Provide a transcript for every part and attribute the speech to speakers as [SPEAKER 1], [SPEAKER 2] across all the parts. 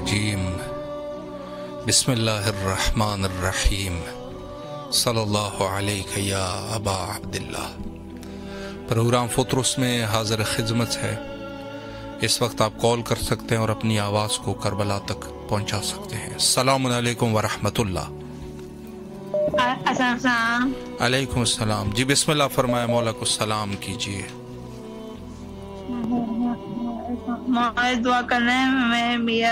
[SPEAKER 1] الرجیم بسم اللہ الرحمن الرحیم صلی اللہ علیہ یا ابا عبداللہ۔ پروگرام فطرس میں حاضر خدمت ہے۔ اس وقت آپ کال کر سکتے ہیں اور اپنی آواز کو کربلا تک پہنچا سکتے ہیں۔ السلام علیکم ورحمۃ اللہ۔
[SPEAKER 2] السلام
[SPEAKER 1] علیکم السلام۔ جی بسم اللہ فرمائے، مولا کو سلام کیجیے۔
[SPEAKER 2] میں دعا کرنا ہے، میں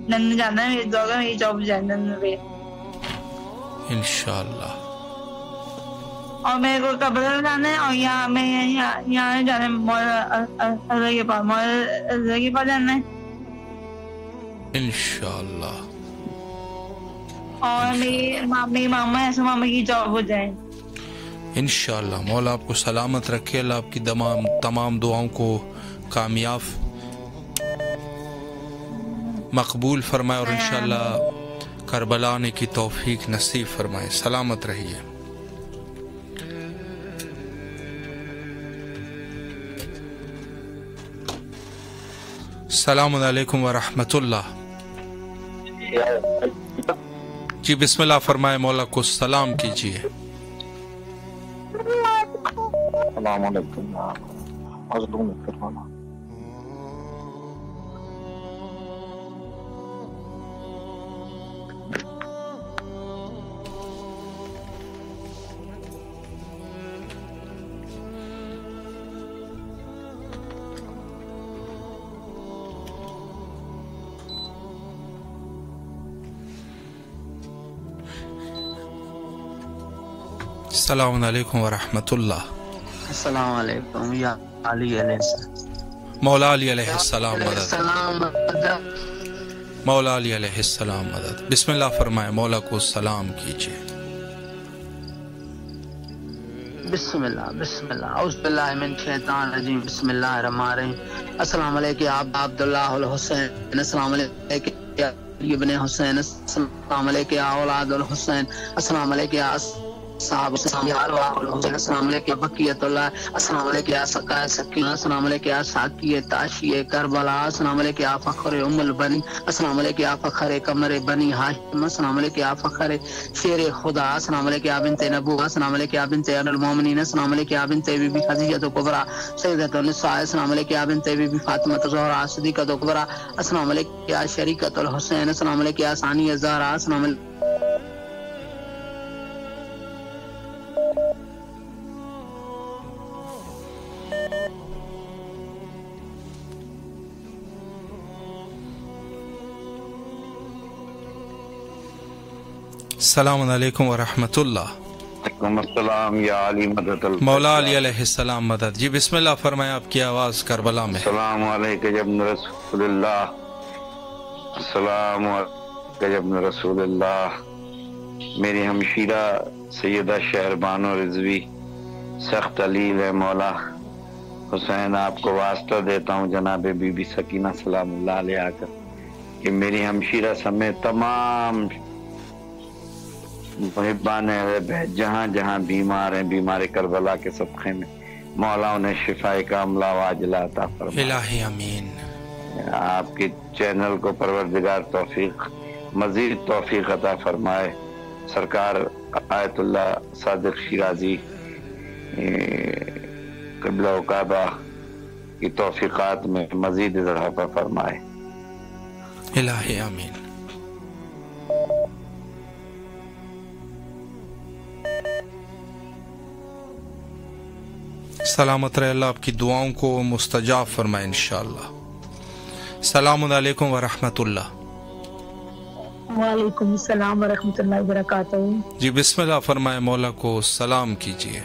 [SPEAKER 2] لندن جانا ہے، میری دعا کرنا میری جاب جائے لندن پہ،
[SPEAKER 1] انشاءاللہ۔
[SPEAKER 2] اور میرے کو قبر جانا ہے، اور یہاں میں یہاں جانا ہے، مولا کے پاس، مولا کے پاس جانا ہے،
[SPEAKER 1] انشاءاللہ۔
[SPEAKER 2] اور میری ماما ایسا ماما کی جاب ہو جائے
[SPEAKER 1] انشاءاللہ۔ مولا آپ کو سلامت رکھے، اللہ آپ کی تمام دعاؤں کو کامیاب مقبول فرمائے اور انشاءاللہ کربلا آنے کی توفیق نصیب فرمائے۔ سلامت رہیے۔ السلام علیکم ورحمۃ اللہ۔ جی بسم اللہ فرمائے، مولا کو سلام کیجیے۔
[SPEAKER 3] السلام علیکم۔
[SPEAKER 1] السلام علیکم ورحمۃ اللہ۔
[SPEAKER 4] السلام علیکم یا علی علیہ السلام۔
[SPEAKER 1] مولا علی علیہ السلام مدد۔
[SPEAKER 4] السلام
[SPEAKER 1] مولا علی علیہ السلام مدد۔ بسم اللہ فرمائے، مولا کو سلام کیجیے۔
[SPEAKER 4] بسم اللہ اعوذ باللہ من الشیطان الرجیم، بسم اللہ الرحمن الرحیم۔ السلام علیکم یا عبداللہ الحسین، السلام علیکم یا ابن حسین، السلام علیکم یا اولاد الحسین، السلام علیکم یا صاحب السلام علیکم بقیت اللہ، السلام علیکم یا سقائے سکینہ، السلام علیکم یا ساقی تاشی کربلا، السلام علیکم یا فخر ام البنی، السلام علیکم یا فخر قمر بنی ہاشم، السلام علیکم یا فخر شیر خدا، السلام علیکم یا بنت نبوہ، السلام علیکم یا بنت المومنین، السلام علیکم یا بنت بی بی خدیجہ کبریٰ سیدۃ النساء، السلام علیکم یا بنت بی بی فاطمہ زہرا صدیقہ کبریٰ، السلام علیکم یا شریکۃ الحسین، السلام علیکم یا ثانیہ زہرا، السلام علیکم
[SPEAKER 1] السلام علیکم ورحمۃ اللہ۔
[SPEAKER 3] وعلیکم السلام یا علی مدد اللہ۔
[SPEAKER 1] مولا علی علیہ السلام مدد۔ جی بسم اللہ فرمائے، آپ کی آواز کربلا میں۔
[SPEAKER 3] السلام علیکم ابن رسول اللہ، السلام علیکم ابن رسول اللہ۔ میری ہمشیرہ سیدہ شہربانو رضوی سخت علیل ہے، مولا حسین آپ کو واسطہ دیتا ہوں جناب بی بی سکینہ سلام اللہ علیہ کر کہ میری ہمشیرہ سمیت تمام محبان اہل بیت جہاں جہاں بیمار ہیں، بیمار کربلا کے صدقے میں مولا انہیں شفاء کاملہ واجلہ عطا فرمائے۔
[SPEAKER 1] الہی امین۔
[SPEAKER 3] آپ کے چینل کو پروردگار توفیق مزید توفیق عطا فرمائے۔ سرکار آیت اللہ صادق شیرازی قبلہ و کعبہ کی توفیقات میں مزید اضافہ فرمائے۔
[SPEAKER 1] الہی امین۔ سلامت رہے، اللہ آپ کی دعاؤں کو مستجاب فرمائے انشاءاللہ۔ السلام علیکم ورحمۃ اللہ۔
[SPEAKER 2] وعلیکم السلام ورحمۃ اللہ وبرکاتہ۔
[SPEAKER 1] جی بسم اللہ فرمائے، مولا کو سلام کیجیے۔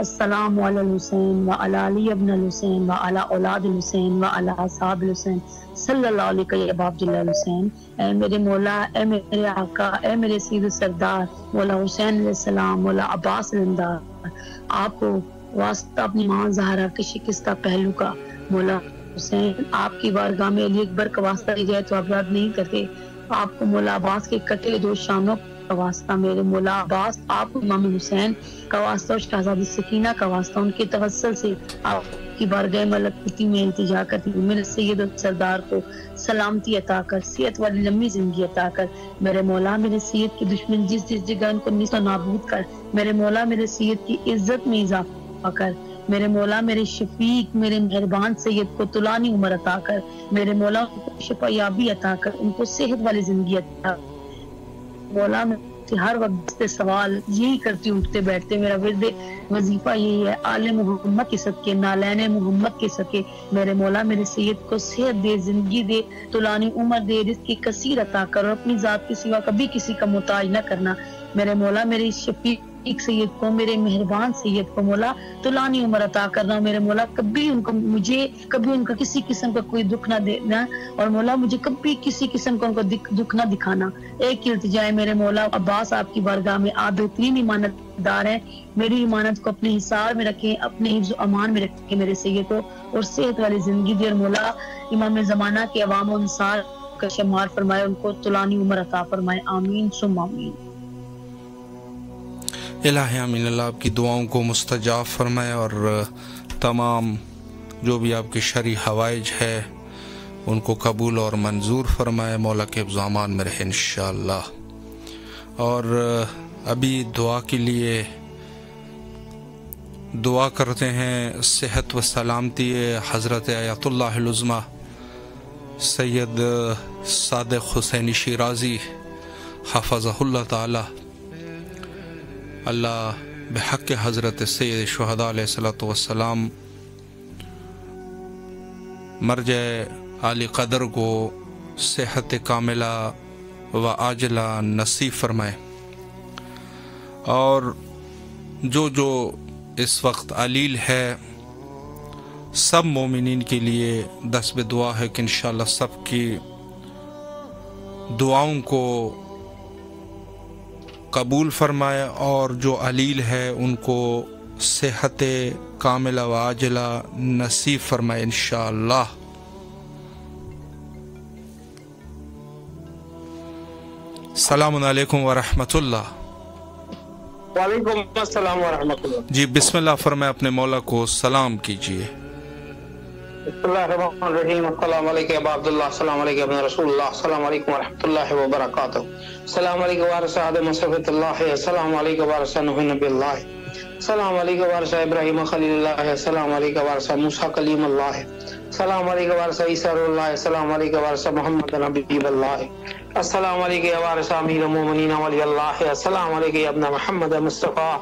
[SPEAKER 5] السلام علی الحسین وعلی علی ابن الحسین وعلی اولاد الحسین وعلی اصحاب الحسین صلی اللہ علیہ ابا عبداللہ الحسین۔ اے میرے مولا، اے میرے آقا، اے میرے سید سردار مولا حسین علیہ السلام، مولا عباس رندار، آپ کو واسطہ اپنی ماں زہرا کی شکستہ پہلو کا مولا حسین، آپ کی بارگاہ میں علی اکبر کا واسطہ دی جائے تو آپ یاد نہیں کرتے۔ آپ کو مولا عباس کے کٹے دو شانوں کا واسطہ، میرے مولا عباس، آپ کو امام حسین کا واسطہ اور شہزادی سکینہ کا واسطہ، ان کے توسل سے آپ کی بارگاہ ملکوتی میں التجا کرتی ہوں۔ میرے سید و سردار کو سلامتی عطا کر، صحت والی لمبی زندگی عطا کر میرے مولا۔ میرے سید کے دشمن جس جگہ ان کو نیست و نابود کر میرے مولا۔ میرے سید کی عزت میں اضافہ کر میرے مولا۔ میرے شفیق میرے مہربان سید کو طولانی عمر عطا کر میرے مولا، ان کو شفا یابی عطا کر، ان کو صحت والی زندگی عطا کر مولا۔ میں ہر وقت سوال یہی کرتی اٹھتے بیٹھتے، میرا ورد وظیفہ یہی ہے، آل محمد کے صدقے، نالین محمد کے صدقے میرے مولا میرے سید کو صحت دے، زندگی دے، طولانی عمر دے، رزق کی کثیر عطا کر، اور اپنی ذات کے سوا کبھی کسی کا محتاج نہ کرنا میرے مولا۔ میرے شفیق سید کو، میرے مہربان سید کو مولا طولانی عمر عطا کرنا میرے مولا۔ کبھی ان کو مجھے کبھی ان کا کسی قسم کا کوئی دکھ نہ دینا، اور مولا مجھے کبھی کسی قسم کا ان کا دکھ نہ دکھانا۔ ایک التجا ہے میرے مولا، عباس آپ کی بارگاہ میں آپ بہترین امانت دار ہیں، میری امانت کو اپنے حصار میں رکھیں، اپنے حفظ و امان میں رکھیں میرے سید کو، اور صحت والی زندگی دے، اور مولا امام زمانہ کے عوام و انصار کا شمار فرمائے، ان کو طولانی عمر عطا فرمائے، آمین ثم آمین۔
[SPEAKER 1] الہی آمین۔ اللہ آپ کی دعاؤں کو مستجاب فرمائے، اور تمام جو بھی آپ کے شرعی حوائج ہے ان کو قبول اور منظور فرمائے، مولا کے حفظ و امان میں رہے انشاءاللہ۔ اور ابھی دعا کے لیے دعا کرتے ہیں صحت و سلامتی حضرت آیت اللہ العظمی سید صادق حسینی شیرازی حفظہ اللہ تعالی، اللہ بحق حضرت سید شہداء علیہ الصلوۃ والسلام مرجع عالی قدر کو صحت کاملہ و عاجلہ نصیب فرمائے، اور جو اس وقت علیل ہے سب مومنین کے لیے دست دعا ہے کہ انشاءاللہ سب کی دعاؤں کو قبول فرمائے، اور جو علیل ہے ان کو صحت کاملہ و عاجلہ نصیب فرمائے انشاءاللہ۔ السلام علیکم ورحمۃ اللہ۔
[SPEAKER 6] وعلیکم السلام ورحمۃ اللہ۔
[SPEAKER 1] جی بسم اللہ فرمائے، اپنے مولا کو سلام کیجیے۔
[SPEAKER 6] بسم اللہ الرحمن الرحیم۔ السلام علیکم ابا عبداللہ، السلام علیکم ابن رسول اللہ، السلام علیکم ورحمۃ اللہ وبرکاتہ، السلام علیکم وارث آدم صفوۃ اللہ، السلام علیکم وارث نوح نبی اللہ، السلام علیکم وارث ابراہیم خلیل اللہ، السلام علیکم وارث موسیٰ کلیم اللہ، السلام علیکم وارث عیسیٰ روح اللہ، السلام علیکم وارث محمد نبی اللہ، السلام علیکم وارث امیر المومنین ولی اللہ، السلام علیکم ابن محمد مصطفیٰ،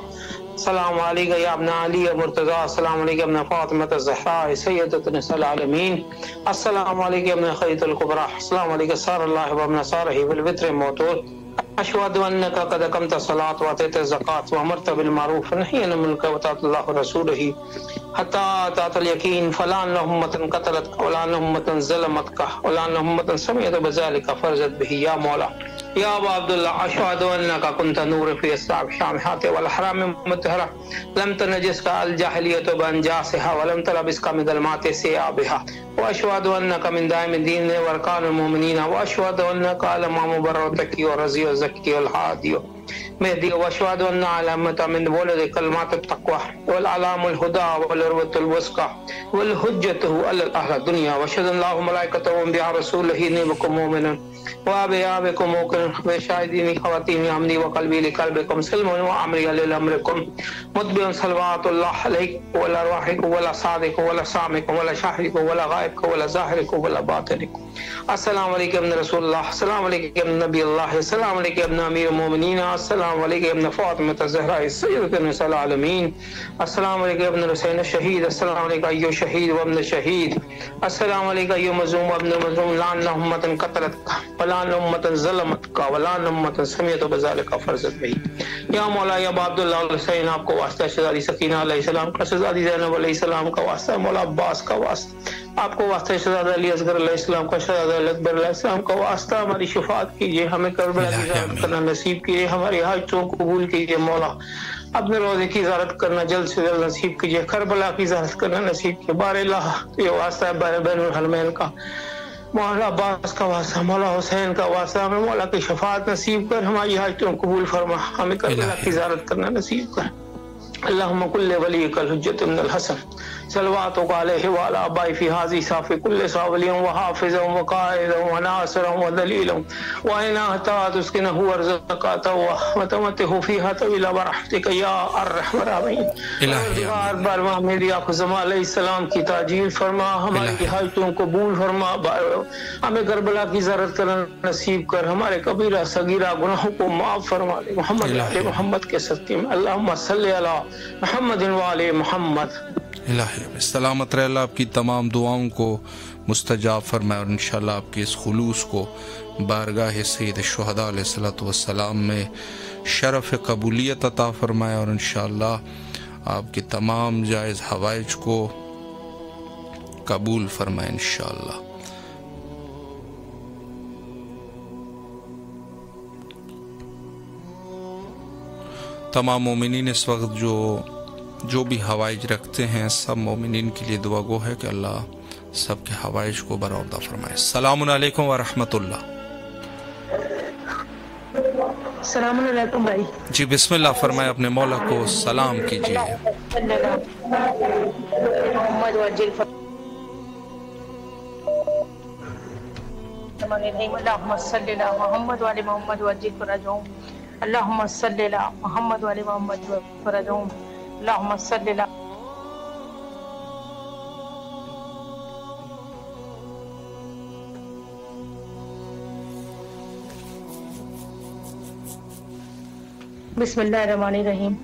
[SPEAKER 6] السلام علیکم یا ابن علی مرتضی، السلام علیکم ابن فاطمہ الزہراء سیدۃ نساء العالمین، السلام علیکم ابن خدیجہ الکبریٰ، السلام علیکم سار اللہ وابن سارہ والوتر موتور، اشهد انك قد اقمت الصلاة واتيت الزكاة وامرت بالمعروف ونهيت عن المنكر وطاعت الله ورسوله حتى اتاك اليقين، فلا ان امة قتلتك ولا ان امة ظلمتك ولا ان امة سمعت بذلك فرزت به يا مولا يا ابا عبد الله، اشهد انك كنت نور في الصعب الشامحات والحرام المطهرة، لم تنجسك الجاهلية بانجاسها ولم تلبسك من ظلمات ثيابها، واشهد انك من دائم الدين واركان المؤمنين، واشهد انك على مبرتك ورزي الزكي الهادي مهدي، واشهد ان علامة من ولد كلمات التقوى والعلام الهدى والعروة الوثقى والحجة على اهل الدنيا، واشهد ان الله وملائكته وانبياء رسوله اني بكم مؤمن وبكم موقن وشاهدين خواتيم عمري وقلبي لقلبكم سلم وامري لامركم متبع صلوات الله عليك ولا روحك ولا صادق ولا سامك ولا شاهدك ولا غائبك ولا ظاهرك ولا باطنك، السلام علیکم ابن رسول اللہ، السلام علیکم ابن نبی اللہ، السلام علیکم ابن امیر المومنین، السلام علیکم ابن فاطمہ الزہراء سیدۃ نساء العالمین، السلام علیکم ابن حسین الشہید، السلام علیکم ایو شہید وابن شہید، السلام علیکم ایو مظلوم وابن مظلوم، لا ان امة قتلتک ولا ان امة ظلمتک ولا ان امة سمعت بذلک فرزت بہی، یا مولا یا ابا عبداللہ الحسین، آپ کو واسطہ شہزادی سکینہ علیہ السلام کا، شہزادی زینب علیہ السلام کا واسطہ، مولا عباس کا واسطہ، آپ کو واسطہ شہزادہ علی اصغر علیہ السلام کا، شہزادہ علی اکبر علیہ السلام کا واسطہ، ہماری شفاعت کیجیے، ہمیں کربلا کی زیارت کرنا نصیب کیجیے، ہماری حاجتوں کو قبول کیجیے مولا، اپنے روزے کی زیارت کرنا جلد سے جلد نصیب کیجیے، کربلا کی زیارت کرنا نصیب کیجیے، بار اللہ یہ واسطہ ہے بین الحرمین کا، مولا عباس کا واسطہ، مولا حسین کا واسطہ، ہمیں مولا کی شفاعت نصیب کر، ہماری حاجتوں کو قبول فرما، ہمیں کربلا کی زیارت کرنا نصیب کر، اللہم کل ولیک الحجت ابن الحسن صلواتك عليه وعلى آبائه في هذه صافي كل صاوليا وحافظا وقائدا وناصرا ودليلا وإن أهتاد اسكنه وارزقاته وتمته فيها طويلا برحمتك يا الرحمن الرحيم. برما میری آقا زمان علیہ السلام کی تاجیل فرما، ہماری حاجتوں کو قبول فرما، ہمیں کربلا کی زیارت کرنا نصیب کر، ہمارے کبیرہ صغیرہ گناہوں کو معاف فرما دے محمد کے صدقے میں۔ اللہم صلی علی محمد وعلی محمد۔
[SPEAKER 1] الہی سلامت رہ اللہ، آپ کی تمام دعاؤں کو مستجاب فرمائے اور انشاءاللہ آپ کے اس خلوص کو بارگاہ سید الشہداء علیہ الصلوۃ والسلام میں شرف قبولیت عطا فرمائے اور انشاءاللہ آپ کے تمام جائز حوائج کو قبول فرمائے انشاءاللہ۔ تمام مومنین اس وقت جو بھی حوائج رکھتے ہیں، سب مومنین کے لیے دعا گو ہے کہ اللہ سب کے حوائج کو برآمدہ فرمائے۔ السلام علیکم ورحمۃ اللہ۔
[SPEAKER 5] السلام علیکم بھائی۔
[SPEAKER 1] جی بسم اللہ فرمائے، اپنے مولا کو سلام کیجیے۔
[SPEAKER 5] محمد وجل اللہم صلی علی محمد وعلی محمد وجل فرجہم، اللہم صلی علی محمد وعلی محمد فرجہم، اللہم صلی علی بسم اللہ الرحمن الرحیم۔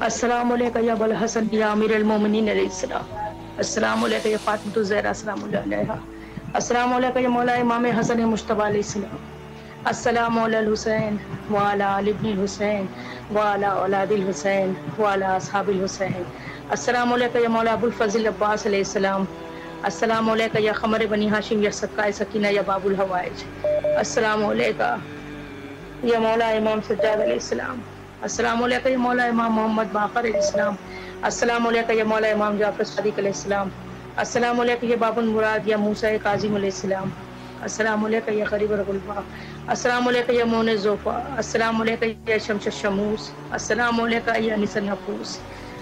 [SPEAKER 5] السلام علیکم یا ابو الحسن یا امیر المومنین علیہ السلام، السلام علیکم یا فاطمۃ الزہرا السلام علیہا، السلام علیکم یا مولا امام حسن مجتبی علیہ السلام، السلام علی الحسین وعلی آل ابن الحسین وعلی اولاد الحسین وعلی اصحاب الحسین، السلام علیکم یا مولا ابو الفضل عباس علیہ السلام، السلام علیکم یا قمر بنی ہاشم یا سقائے سکینہ یا باب الحوائج، السلام علیکم یا مولا امام سجاد علیہ السلام، السلام علیکم یا مولا امام محمد باقر علیہ السلام، السلام علیکم یا مولا امام جعفر صادق علیہ السلام، السلام علیکم یا باب المراد یا موسیٰ کاظم علیہ السلام، السلام علیکم یا غریب الغلبا، السلام علیکم یا مون زوفا، السلام علیکم یا شمس الشموس، السلام علیکم یا انیس النفوس،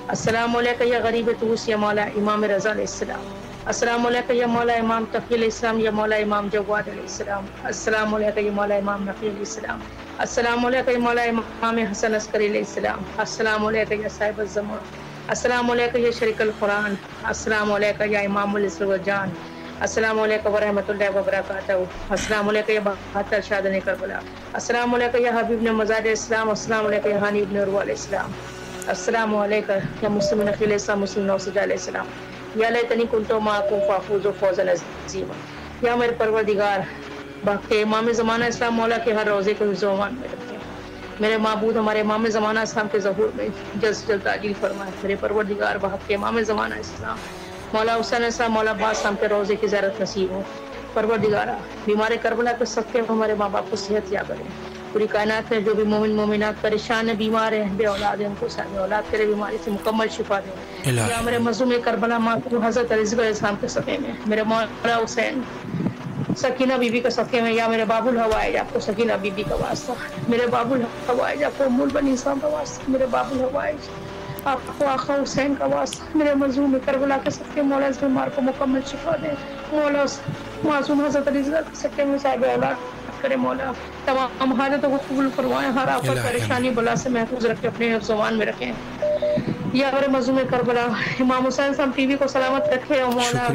[SPEAKER 5] السلام علیکم یا غریب توس یا مولا امام رضا علیہ السلام، السلام علیکم یا مولا امام تقی علیہ السلام یا مولا امام جواد علیہ السلام، السلام علیکم یا مولا امام نقی علیہ السلام، السلام علیکم یا مولا امام حسن عسکری علیہ السلام، السلام علیکم یا صاحب الزمان، السلام علیکم یا شریک القرآن، السلام علیکم یا امام الاسر السلام علیکم ورحمۃ اللہ وبرکاتہ، السلام علیکم یا بہتر شادن کربلا، السلام علیکم یا حبیب نے مزاد اسلام، السلام علیکم یا حانی ابن عروہ علیہ السلام، السلام علیکم یا مسلم نقی علیہ السلام، مسلم نوسجہ علیہ السلام، یا لیتنی کنتو معکم فافوز فوزا عظیما، یا میرے پروردگار باقی امام زمانہ اسلام مولا کے ہر روزے کے حفظ و امان میں رکھیں، میرے معبود ہمارے امام زمانہ اسلام کے ظہور میں جلد سے جلد تعجیل فرمائے، میرے پروردگار بحق کے امام زمانہ اسلام مولا حسین اسلام مولا عباس اسلام کے روزے کی زیارت نصیب ہو، پروردگارہ بیمار کربلا کے صدقے میں ہمارے ماں باپ کو صحت یا کریں، پوری کائنات میں جو بھی مومن مومنات پریشان ہیں، بیمار ہیں، بے اولاد ہیں، ان کو صاحب اولاد کرے، بیماری سے مکمل شفا دیں، یا میرے مظلوم کربلا ماں کو حضرت علی علیہ السلام کے صدقے میں، میرے مولا حسین سکینہ بی بی کا صدقے میں، یا میرے باب الحوائج آپ کو سکینہ بی بی کا واسطہ، میرے باب الحوائج آپ کو ام البنی اسلام کا واسطہ، میرے باب الحوائج آپ کو آقا حسین کا واسطہ، میرے مظلوم کربلا کے صدقے مولا اس بیمار کو مکمل شفا دے، مولا معصوم حضرت علی کے صدقے میں صاحب اولاد کرے، مولا تمام حاجتوں کو قبول فرمائے، ہر آفت پریشانی بلا سے محفوظ رکھے، اپنے حفظ و امان میں رکھیں، یا میرے مظلوم کربلا امام حسین صاحب ٹی وی کو سلامت رکھے، اور مولا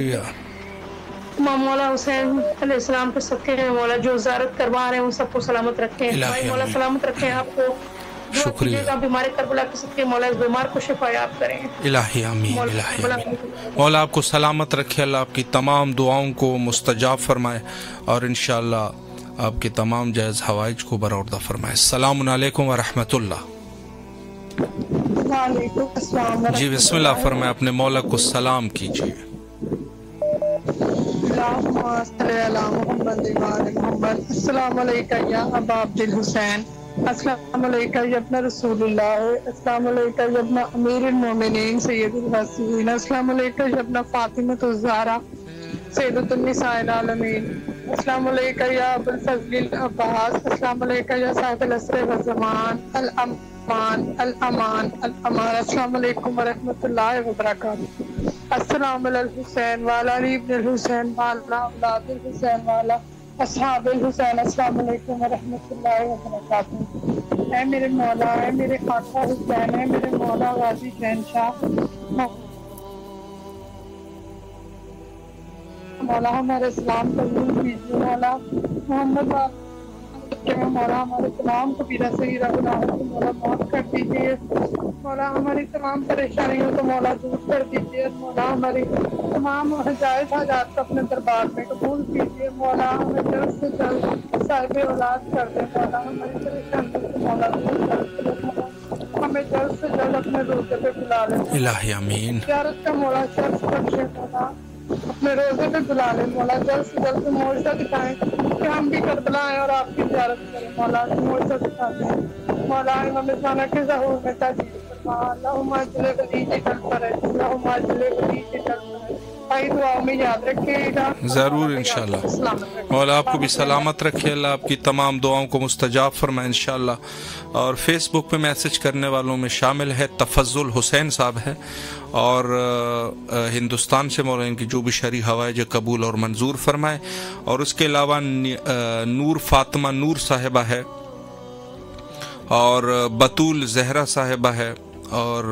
[SPEAKER 5] امام مولا حسین علیہ السلام کے صدقے میں مولا جو زیارت کروا رہے ہیں ان سب کو سلامت رکھیں، مولا سلامت رکھیں، آپ کو
[SPEAKER 1] شکریہ
[SPEAKER 5] بیمار کربلا کے صدقے مولا اس بیمار کو شفا یاب کریں،
[SPEAKER 1] الہی آمین، الہی آمین۔ مولا آپ کو سلامت رکھے، اللہ آپ کی تمام دعاؤں کو مستجاب فرمائے اور انشاءاللہ آپ کے تمام جائز حوائج کو برآمدہ فرمائے۔ السلام علیکم ورحمۃ اللہ۔
[SPEAKER 2] وعلیکم السلام۔
[SPEAKER 1] جی بسم اللہ فرمائے، اپنے مولا کو سلام کیجیے۔
[SPEAKER 2] السلام علیکم یا ابا عبد الحسین، السلام علیکم یا ابن رسول اللہ، السلام علیکم یا ابن امیر المومنین سید الحسین، السلام علیکم یا ابن فاطمۃ الزہرا سیدۃ النساء العالمین، السلام علیکم یا ابو الفضل عباس، السلام علیکم یا صاحب العصر والزمان، الامان الامان الامان۔ السلام علیکم ورحمۃ اللہ وبرکاتہ۔ السلام علی الحسین وعلی علی ابن الحسین وعلی اولاد الحسین وعلی اصحاب الحسین۔ السلام علیکم ورحمۃ اللہ وبرکاتہ۔ اے میرے مولا، اے میرے آقا حسین، اے میرے مولا غازی شہنشاہ، مولا ہمارے اسلام قبول کیجیے۔ مولا محمد مولا ہمارے تمام کبیرہ صغیرہ گناہوں کو مولا معاف کر دیجیے۔ مولا ہماری تمام پریشانیوں کو مولا دور کر دیجیے۔ مولا ہماری تمام جائز حاجات کو اپنے دربار میں قبول کیجیے۔ مولا ہمیں جلد سے جلد صاحب اولاد کر دے۔ مولا ہماری پریشانیوں کو مولا دور کر دے۔ ہمیں جلد سے جلد اپنے روزے پہ بلا لے
[SPEAKER 1] الہی آمین۔
[SPEAKER 2] زیارت کا مولا شخص بخشے مولا، اپنے روزے پہ بلا لیں مولا، جلد سے جلد معجزہ دکھائیں کہ ہم بھی کربلا آئیں اور آپ کی زیارت کریں مولا، معجزہ دکھا دیں مولا۔ امام زمانہ کے ظہور میں تاجیل فرما، اللہم اجل ولی جل فرج، اللہم اجل ولی جل فرج۔ آئی دعاؤں میں یاد رکھیے گا
[SPEAKER 1] ضرور انشاءاللہ۔ مولا آپ کو بھی سلامت رکھے، اللہ آپ کی تمام دعاؤں کو مستجاب فرمائے انشاءاللہ۔ اور فیس بک پہ میسج کرنے والوں میں شامل ہے تفضل حسین صاحب ہے، اور ہندوستان سے مولا ان کی جو بھی شرعی حوائج قبول اور منظور فرمائے۔ اور اس کے علاوہ نور فاطمہ نور صاحبہ ہے، اور بطول زہرا صاحبہ ہے، اور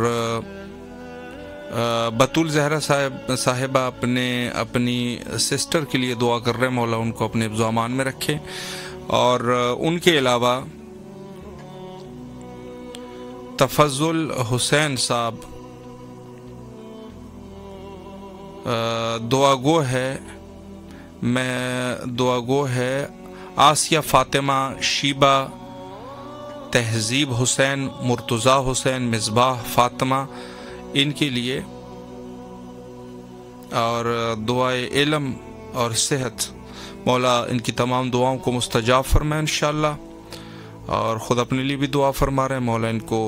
[SPEAKER 1] بطول زہرا صاحبہ اپنی سسٹر کے لیے دعا کر رہے ہیں، مولا ان کو اپنے حفظ و امان میں رکھے۔ اور ان کے علاوہ تفضل حسین صاحب دعا گو ہے آسیہ فاطمہ شیبہ تہذیب حسین مرتضیٰ حسین مصباح فاطمہ ان کے لیے، اور دعائے علم اور صحت مولا ان کی تمام دعاؤں کو مستجاب فرمائے انشاءاللہ۔ اور خود اپنے لیے بھی دعا فرما رہے ہیں، مولا ان کو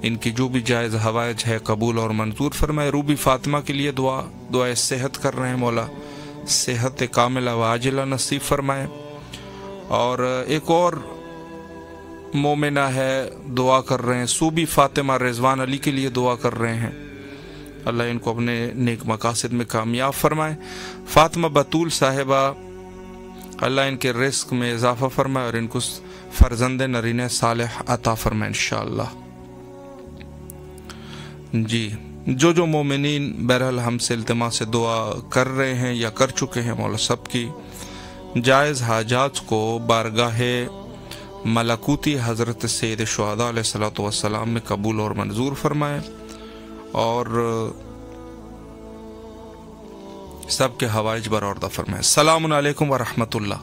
[SPEAKER 1] ان کی جو بھی جائز حوائج ہے قبول اور منظور فرمائے۔ روبی فاطمہ کے لیے دعائے صحت کر رہے ہیں، مولا صحت کاملہ و عاجلہ نصیب فرمائے۔ اور ایک اور مومنہ ہے دعا کر رہے ہیں، صوبی فاطمہ رضوان علی کے لیے دعا کر رہے ہیں، اللہ ان کو اپنے نیک مقاصد میں کامیاب فرمائے۔ فاطمہ بطول صاحبہ اللہ ان کے رزق میں اضافہ فرمائے اور ان کو فرزند نرینہ صالح عطا فرمائے انشاءاللہ۔ جی جو مومنین بہرحال ہم سے التماس سے دعا کر رہے ہیں یا کر چکے ہیں، مولا سب کی جائز حاجات کو بارگاہ ملکوتی حضرت سید شہداء علیہ الصلوۃ والسلام میں قبول اور منظور فرمائے، اور سب کے حوائج برآوردہ فرمائے۔ السلام علیکم ورحمۃ اللہ۔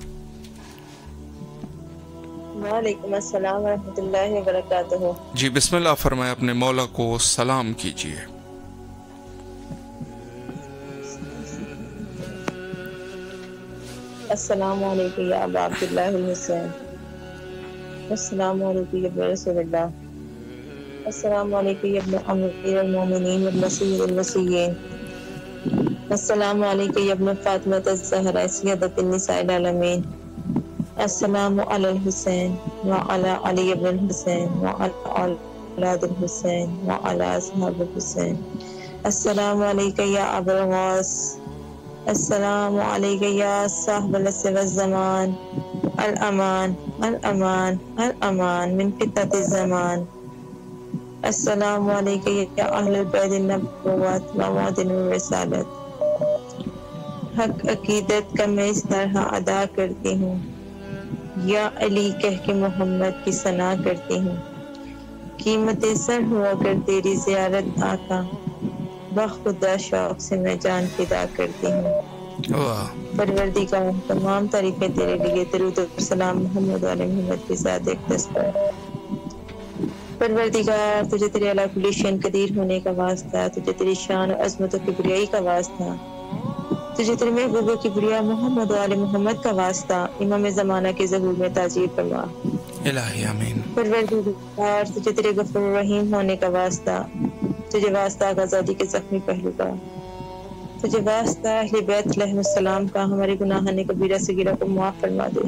[SPEAKER 7] وعلیکم السلام ورحمۃ اللہ وبرکاتہ۔
[SPEAKER 1] جی بسم اللہ فرمائے، اپنے مولا کو سلام کیجیے۔
[SPEAKER 7] السلام علیکم یا ابا عبداللہ الحسین، السلام علیکم یا ابن رسول اللہ، السلام علیکم یا ابن امیر المومنین ابن سید المسیحین، السلام علیکم یا ابن فاطمہ الزہرا سیدۃ النساء العالمین، السلام علی الحسین وعلی علی ابن الحسین وعلی اولاد الحسین وعلی اصحاب الحسین، السلام علیکم یا ابا الغاث، السلام علیکم یا صاحب العصر والزمان، الامان الامان الامان من فتنة الزمان، السلام علیکم یا اہل البیت النبوت و معدن الرسالت۔ حق عقیدت کا میں اس طرح ادا کرتی ہوں، یا علی کہہ کے محمد کی ثنا کرتی ہوں، قیمت سر ہوا کر تیری زیارت آقا، بخدا شوق سے میں جان فدا کرتی ہوں۔ پروردگار تمام تعریفیں تیرے لیے، درود و سلام محمد علیہ محمد کی ذات اقدس پر۔ پروردگار تجھے تیرے اعلیٰ کل شیء قدیر ہونے کا واسطہ، تجھے تیری شان و عظمت و کبریائی کا واسطہ، تجھے تیرے محبوب و کبریا محمد و آل محمد کا واسطہ، امام زمانہ کے ظہور میں تاجیل فرما
[SPEAKER 1] الہی آمین۔
[SPEAKER 7] پروردگار تجھے تیرے غفور رحیم ہونے کا واسطہ، تجھے واسطہ آزادی کے زخمی پہلو کا، تجھے واسطہ اہل بیت علیہ السلام کا، ہمارے گناہان کبیرہ صغیرہ کو معاف فرما دے۔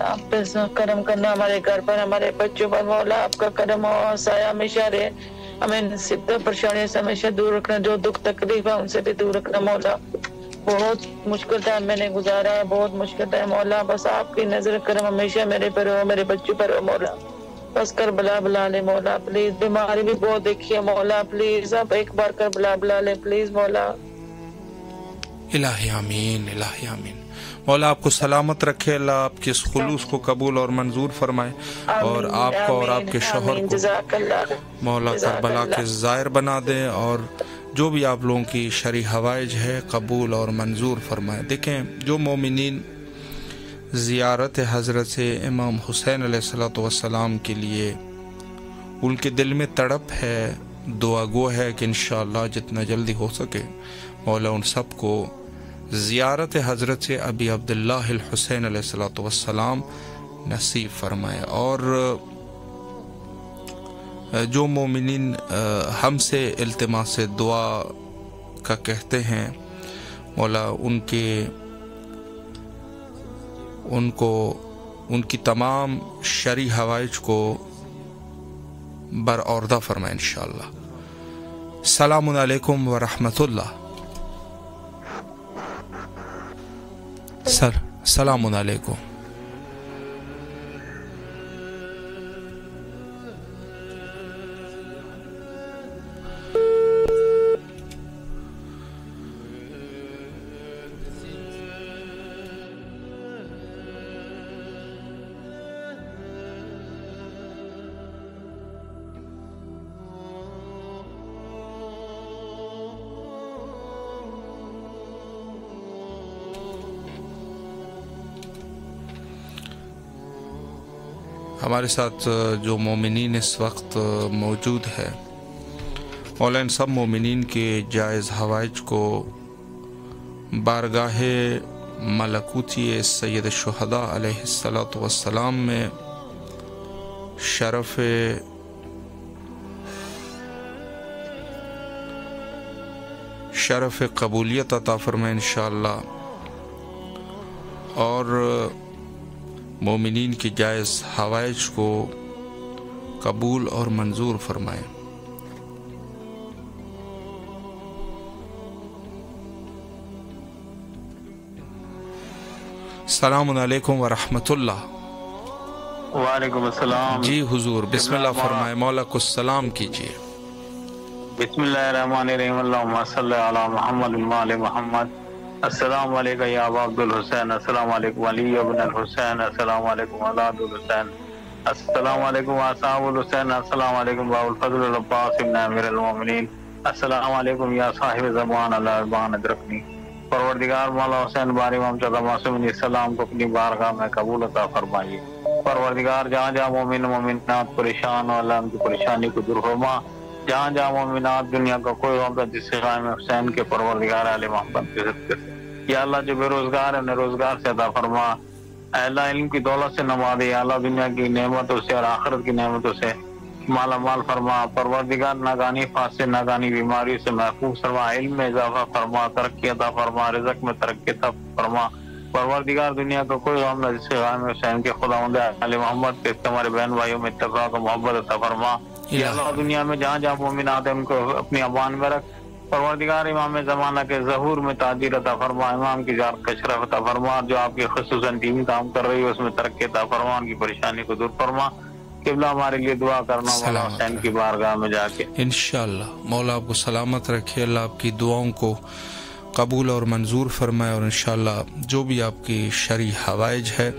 [SPEAKER 7] آپ پہ کرم کرنا ہمارے گھر پر ہمارے بچوں پر مولا آپ کا کرم اور سایہ ہمیشہ رہے ہمیں مصیبت پریشانیوں سے ہمیشہ دور رکھنا جو دکھ تکلیف ہے ان سے بھی دور رکھنا مولا بہت مشکل ٹائم میں نے گزارا ہے بہت مشکل ٹائم مولا بس آپ کی نظر کرم ہمیشہ میرے پر ہو میرے بچوں پر ہو مولا بس کربلا بلا لے مولا پلیز بیماری بھی بہت دیکھی ہے مولا پلیز آپ ایک بار کربلا بلا لے پلیز مولا
[SPEAKER 1] الہی آمین الہی آمین مولا آپ کو سلامت رکھے اللہ آپ کے اس خلوص کو قبول اور منظور فرمائے اور آپ کو اور آپ کے شوہر کو مولا کربلا کے زائر بنا دے اور جو بھی آپ لوگوں کی شرعی حوائج ہے قبول اور منظور فرمائے دیکھیں جو مومنین زیارت حضرت امام حسین علیہ السلام کے لیے ان کے دل میں تڑپ ہے دعا گو ہے کہ انشاءاللہ جتنا جلدی ہو سکے مولا ان سب کو زیارت حضرت ابی عبداللہ الحسین علیہ السلام نصیب فرمائے اور جو مومنین ہم سے التماس دعا کا کہتے ہیں مولا ان کی تمام شرعی حوائج کو برآوردہ فرمائے انشاءاللہ السلام علیکم ورحمۃ اللہ السلام علیکم ہمارے ساتھ جو مومنین اس وقت موجود ہے مولا ان سب مومنین کے جائز حوائج کو بارگاہ ملکوتی سید الشہداء علیہ السلام میں شرف قبولیت عطا فرمائے انشاءاللہ اور مومنین کی جائز حوائج کو قبول اور منظور فرمائے السلام علیکم ورحمۃ اللہ
[SPEAKER 8] وعلیکم السلام
[SPEAKER 1] جی حضور بسم اللہ فرمائے مولا کو سلام کیجیے
[SPEAKER 8] بسم اللہ الرحمن الرحیم اللہم صلی علی محمد وعلی محمد السلام علیکم یا ابا عبد الحسین السلام علیکم علی ابن الحسین السلام علیکم اولاد الحسین السلام علیکم اصحاب الحسین السلام علیکم باب الفضل العباس ابن امیر المومنین السلام علیکم یا صاحب زبان اللہ اربان ادرکنی پروردگار مولا حسین باری ممتدہ معصوم السلام کو اپنی بارگاہ میں قبول عطا فرمائیے پروردگار جہاں جہاں مومن مومنات پریشان ہو اللہ ان کی پریشانی کو دور فرما جہاں جہاں مومنات دنیا کا کوئی ہوگا جس سے قائم حسین کے پروردگار علیہ محمد کے صدقے سے یا اللہ جو بے روزگار ہے انہیں روزگار سے عطا فرما اے اللہ علم کی دولت سے نوازے یا اللہ دنیا کی نعمتوں سے اور آخرت کی نعمتوں سے مالا مال فرما پروردگار ناگانی فاسد ناگانی بیماری سے محفوظ فرما علم میں اضافہ فرما ترقی عطا فرما رزق میں ترقی عطا فرما پروردگار دنیا کا کوئی غم نہ جس سے غام حسین کے خداوند علی محمد کے ہمارے بہن بھائیوں میں اتفاق و محبت عطا فرما یا اللہ دنیا میں جہاں جہاں مومنات ہیں ان کو اپنی امان میں رکھ پروردگار امام زمانہ کے ظہور میں تاجر عطا فرما امام کی ذات کا شرف عطا فرما جو آپ کی خصوصاً ٹیم کام کر رہی ہے اس میں ترقی عطا فرما ان کی پریشانی کو دور فرما قبلہ ہمارے لیے دعا کرنا مولا حسین کی بارگاہ میں جا کے
[SPEAKER 1] انشاءاللہ مولا آپ کو سلامت رکھے اللہ آپ کی دعاؤں کو قبول اور منظور فرمائے اور انشاءاللہ جو بھی آپ کی شرعی حوائج ہے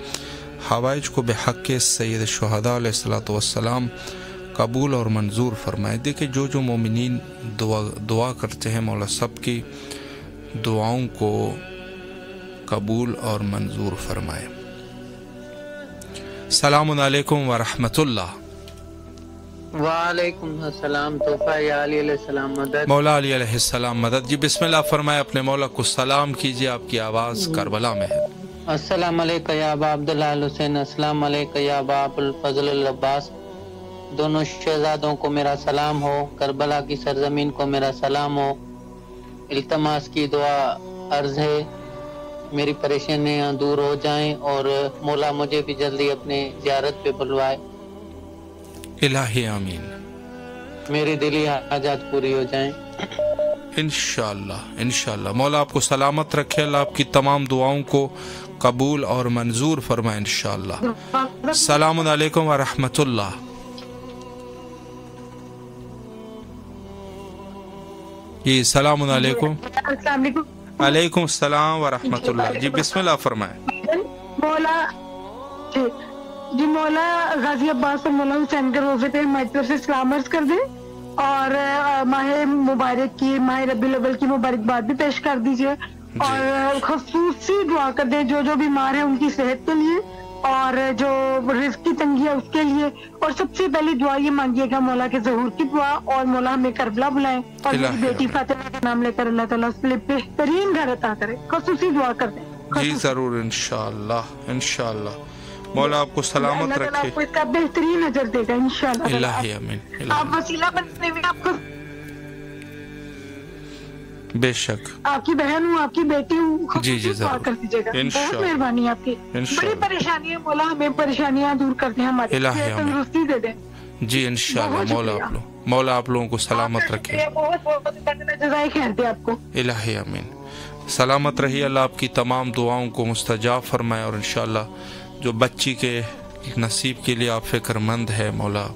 [SPEAKER 1] حوائج کو بحق سید الشہداء علیہ السلام قبول اور منظور فرمائے دیکھیں جو مومنین دعا کرتے ہیں مولا سب کی دعاؤں کو قبول اور منظور فرمائے السلام علیکم ورحمۃ اللہ
[SPEAKER 9] وعلیکم السلام توفہ یا علی علیہ السلام مدد
[SPEAKER 1] مولا علی علیہ السلام مدد جی بسم اللہ فرمائے اپنے مولا کو سلام کیجیے آپ کی آواز کربلا میں ہے
[SPEAKER 9] السلام علیکم یا ابا عبداللہ الحسین السلام علیکم یا ابا الفضل العباس دونوں شہزادوں کو میرا سلام ہو کربلا کی سرزمین کو میرا سلام ہو التماس کی دعا عرض ہے میری پریشانیاں دور ہو جائیں اور مولا مجھے بھی جلدی اپنے زیارت پہ بلوائے.
[SPEAKER 1] الہی آمین.
[SPEAKER 9] میری دلی حاجات پوری ہو جائیں
[SPEAKER 1] انشاءاللہ انشاءاللہ. مولا آپ کو سلامت رکھے، اللہ آپ کی تمام دعاؤں کو قبول اور منظور فرمائے انشاءاللہ. السلام علیکم ورحمۃ اللہ. جی السلام علیکم.
[SPEAKER 2] السلام علیکم.
[SPEAKER 1] وعلیکم السلام ورحمۃ اللہ. جی بسم اللہ فرمائیں.
[SPEAKER 2] مولا جی مولا غازی عباس اور مولا حسین کے روزے پہ ہماری طرف سے سلام عرض کر دیں اور ماہ مبارک کی، ماہ ربیع الاول کی مبارکباد بھی پیش کر دیجیے اور خصوصی دعا کر دیں جو بیمار ہیں ان کی صحت کے لیے اور جو رزق کی تنگی ہے اس کے لیے. اور سب سے پہلی دعا یہ مانگیے گا مولا کے ظہور کی دعا، اور مولا ہمیں کربلا بلائیں اور میری بیٹی فاطمہ کا نام لے کر اللہ تعالیٰ اس کے لیے بہترین گھر عطا کرے. خصوصی دعا کر دیں.
[SPEAKER 1] جی ضرور انشاءاللہ انشاءاللہ. مولا آپ کو سلامت رکھے،
[SPEAKER 2] آپ کو اس کا بہترین اجر دے گا انشاءاللہ.
[SPEAKER 1] الہی آمین.
[SPEAKER 2] آپ وسیلہ بننے میں آپ کو
[SPEAKER 1] بے شک
[SPEAKER 2] آپ کی بہن ہوں، آپ کی بیٹی ہوں.
[SPEAKER 1] جی جی
[SPEAKER 2] دعا کر دیجیے گا. بہت مہربانی آپ کی. بڑی پریشانی ہے مولا، ہمیں پریشانیاں دور کر دیں، ہماری تندرستی دے دیں.
[SPEAKER 1] جی انشاءاللہ. مولا آپ لوگوں کو سلامت رکھے.
[SPEAKER 2] جزائے خیر دے آپ کو.
[SPEAKER 1] الہی آمین. سلامت رہیے، اللہ آپ کی تمام دعاؤں کو مستجاب فرمائے. اور انشاءاللہ جو بچی کے نصیب کے لیے آپ فکر مند ہے، مولا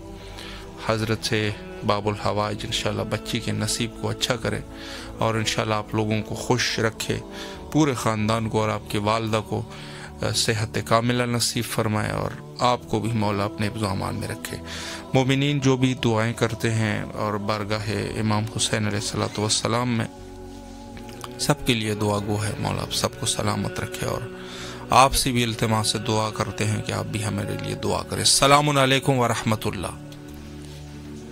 [SPEAKER 1] حضرت سے باب الحوائج انشاءاللہ بچی کے نصیب کو اچھا کرے اور انشاءاللہ آپ لوگوں کو خوش رکھے، پورے خاندان کو اور آپ کی والدہ کو صحت کاملہ نصیب فرمائے اور آپ کو بھی مولا اپنے حفظ و امان میں رکھے. مومنین جو بھی دعائیں کرتے ہیں اور بارگاہ امام حسین علیہ السلام میں سب کے لیے دعا گو ہے. مولا آپ سب کو سلامت رکھے اور آپ سے بھی التماس سے دعا کرتے ہیں کہ آپ بھی ہمارے لیے دعا کریں. السلام علیکم ورحمۃ اللہ.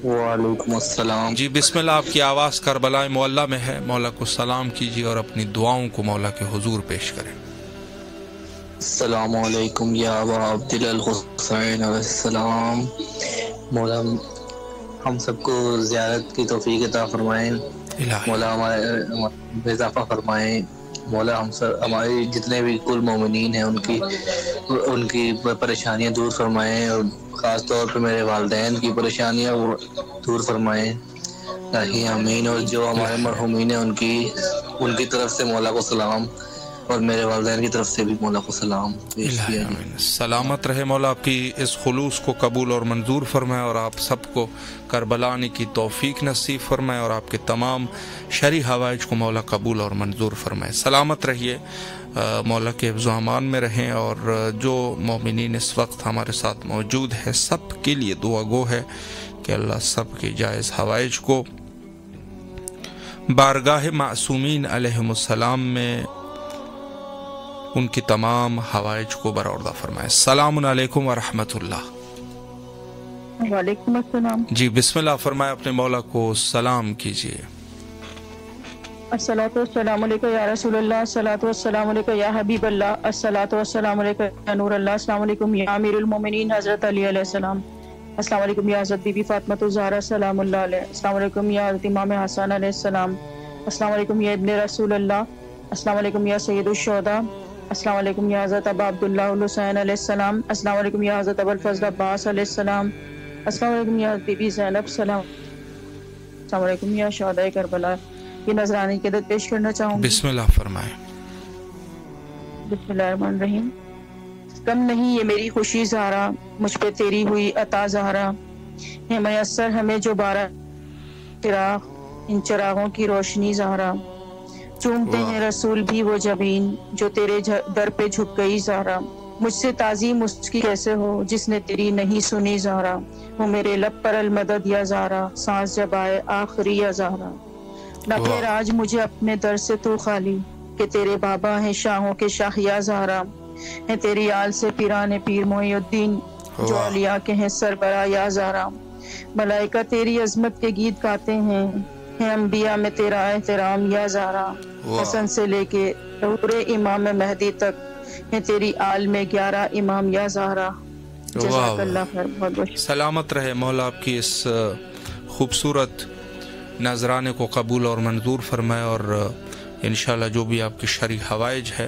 [SPEAKER 10] وعلیکم السلام.
[SPEAKER 1] جی بسم اللہ. آپ کی آواز کربلا معلیٰ میں ہے. مولا کو سلام کیجیے اور اپنی دعاؤں کو مولا کے حضور پیش کریں.
[SPEAKER 10] السلام علیکم یا ابا عبد الحسین علیہ السلام. مولا ہم سب کو زیارت کی توفیق عطا فرمائیں. مولا ہمارے اضافہ فرمائیں. مولا ہمارے جتنے بھی کل مومنین ہیں ان کی پریشانیاں دور فرمائیں اور خاص طور پہ میرے والدین کی پریشانیاں دور فرمائیں. آمین. اور جو ہمارے مرحومین ہیں ان کی طرف سے مولا کو سلام اور میرے والدین کی طرف سے بھی مولا کو سلام.
[SPEAKER 1] سلامت رہے. مولا آپ کی اس خلوص کو قبول اور منظور فرمائے اور آپ سب کو کربلا آنے کی توفیق نصیب فرمائے اور آپ کے تمام شرعی حوائج کو مولا قبول اور منظور فرمائے. سلامت رہیے، مولا کے حفظ و امان میں رہیں. اور جو مومنین اس وقت ہمارے ساتھ موجود ہے سب کے لیے دعا گو ہے کہ اللہ سب کے جائز حوائج کو بارگاہ معصومین علیہم السلام میں ان کی تمام حوائج کو برآوردہ فرمائے. السلام علیکم ورحمۃ اللہ.
[SPEAKER 2] وعلیکم السلام.
[SPEAKER 1] جی بسم اللہ فرمائے، اپنے مولا کو سلام کیجیے.
[SPEAKER 2] الصلاۃ والسلام علیکہ یا رسول اللہ، الصلاۃ والسلام علیکہ یا حبیب اللہ، الصلاۃ والسلام علیکہ یا نور اللہ. السلام علیکم یا امیر المومنین حضرت علی علیہ السلام. السلام علیکم یا حضرت بی بی فاطمہ الزہرا سلام اللہ علیہ. السلام علیکم یا حضرت امام حسن علیہ السلام. السلام علیکم یا ابن رسول اللہ. السلام علیکم یا سید الشہداء. السلام علیکم یا حضرت ابا عبداللہ الحسین علیہ السلام. السلام علیکم یا حضرت ابو الفضل عباس علیہ السلام. السلام علیکم یا بی بی زینب سلام. السلام علیکم یا شہداء کربلا. یہ نذرانی کی عدد پیش کرنا چاہوں گی.
[SPEAKER 1] بسم اللہ فرمائیں.
[SPEAKER 2] بسم اللہ الرحمن الرحیم. کم نہیں یہ میری خوشی زہرا، مجھ پہ تیری ہوئی عطا زہرا ہے میسر ہمیں جو 12 چراغ، ان چراغوں کی روشنی زہرا. چومتے ہیں رسول بھی وہ جبین جو تیرے در پہ جھک گئی زہرا. مجھ سے تعظیم اس کی کیسے ہو جس نے تیری نہیں سنی زہرا. وہ میرے لب پر المدد یا زہرا، سانس جب آئے آخری یا زہرا. نہ پھر آج مجھے اپنے در سے تو خالی کہ تیرے بابا ہیں شاہوں کے شاہ یا زہرا. ہیں تیری آل سے پیران پیر محی الدین جو اولیاء کے ہیں سربراہ یا زہرا. ملائکہ تیری عظمت کے گیت گاتے ہیں انبیاء میں تیرا احترام یا زہرا. حسن سے لے کے پورے امام مہدی تک ہے تیری آل میں 11 امام یا زہرا. جزاک اللہ خیر. بہت بہت
[SPEAKER 1] سلامت رہے. مولا آپ کی اس خوبصورت نذرانے کو قبول اور منظور فرمائے اور انشاءاللہ جو بھی آپ کی شرعی حوائج ہے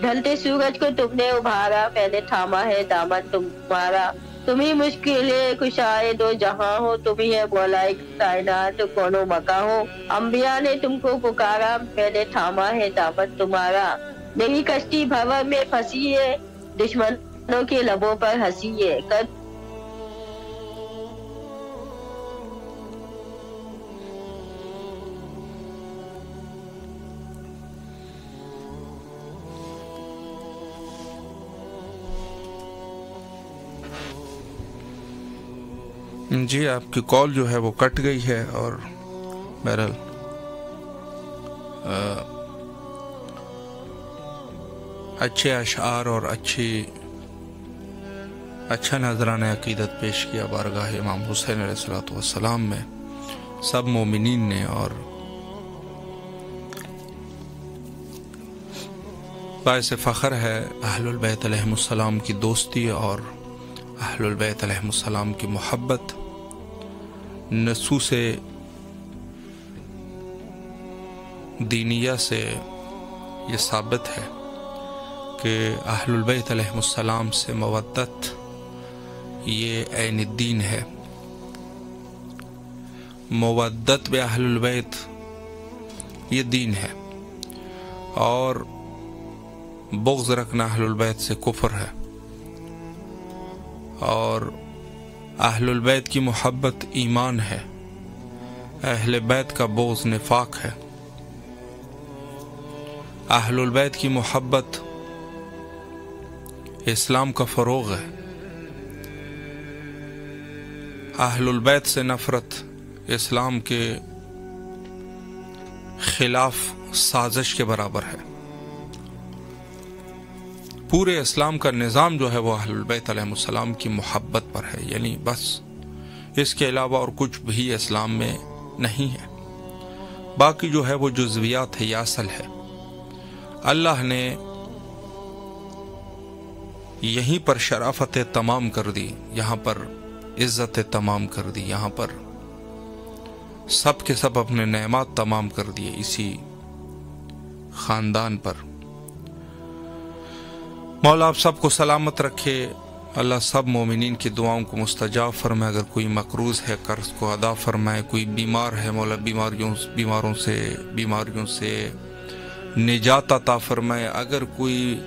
[SPEAKER 11] ڈھلتے سورج کو تم نے ابھارا، میں نے تھاما ہے دامن تمہارا، تم ہی مشکلیں کشائے دو جہاں ہو، تم ہی ہے مولا کائنات کونو مکاں ہو، انبیاء نے تم کو پکارا، میں نے تھاما ہے دامن تمہارا، میری کشتی بھور میں پھنسی ہے، دشمنوں کے لبوں پر ہنسی ہے،
[SPEAKER 1] جی آپ کی کال جو ہے وہ کٹ گئی ہے، اور بہرحال اچھے اشعار اور اچھا نذرانہ عقیدت پیش کیا بارگاہ امام حسین علیہ الصلوۃ والسلام میں سب مومنین نے، اور باعث فخر ہے اہل البیت علیہم السلام کی دوستی اور اہل البیت علیہم السلام کی محبت۔ نصوص دینیہ سے یہ ثابت ہے کہ اہل البیت علیہم السلام سے مودت یہ عین الدین ہے۔ مودت بے اہل البیت یہ دین ہے، اور بغض رکھنا اہل البیت سے کفر ہے، اور اہل البیت کی محبت ایمان ہے، اہل بیت کا بغض نفاق ہے۔ اہل البیت کی محبت اسلام کا فروغ ہے، اہل البیت سے نفرت اسلام کے خلاف سازش کے برابر ہے۔ پورے اسلام کا نظام جو ہے وہ اہل البیت علیہ السلام کی محبت پر ہے، یعنی بس اس کے علاوہ اور کچھ بھی اسلام میں نہیں ہے، باقی جو ہے وہ جزویات ہے یا اصل ہے۔ اللہ نے یہیں پر شرافت تمام کر دی، یہاں پر عزت تمام کر دی، یہاں پر سب کے سب اپنے نعمات تمام کر دیے اسی خاندان پر۔ مولا آپ سب کو سلامت رکھے، اللہ سب مومنین کی دعاؤں کو مستجاب فرمائے، اگر کوئی مقروض ہے قرض کو ادا فرمائے، کوئی بیمار ہے مولا بیماریوں سے نجات عطا فرمائے، اگر کوئی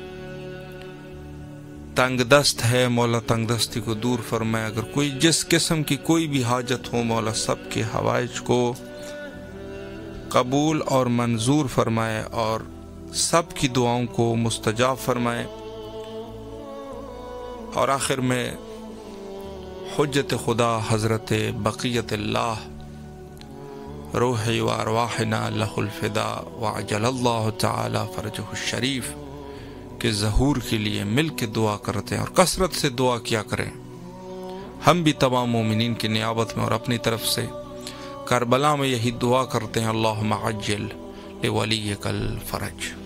[SPEAKER 1] تنگ دست ہے مولا تنگ دستی کو دور فرمائے، اگر کوئی جس قسم کی کوئی بھی حاجت ہو مولا سب کے حوائج کو قبول اور منظور فرمائے، اور سب کی دعاؤں کو مستجاب فرمائے۔ اور آخر میں حجت خدا حضرت بقیت اللہ روحی و ارواحنا لہ الفدا وعجل اللہ تعالی فرجہ الشریف کے ظہور کے لیے مل کے دعا کرتے ہیں، اور کثرت سے دعا کیا کریں۔ ہم بھی تمام مومنین کی نیابت میں اور اپنی طرف سے کربلا میں یہی دعا کرتے ہیں، اللہم عجل لولیک الفرج۔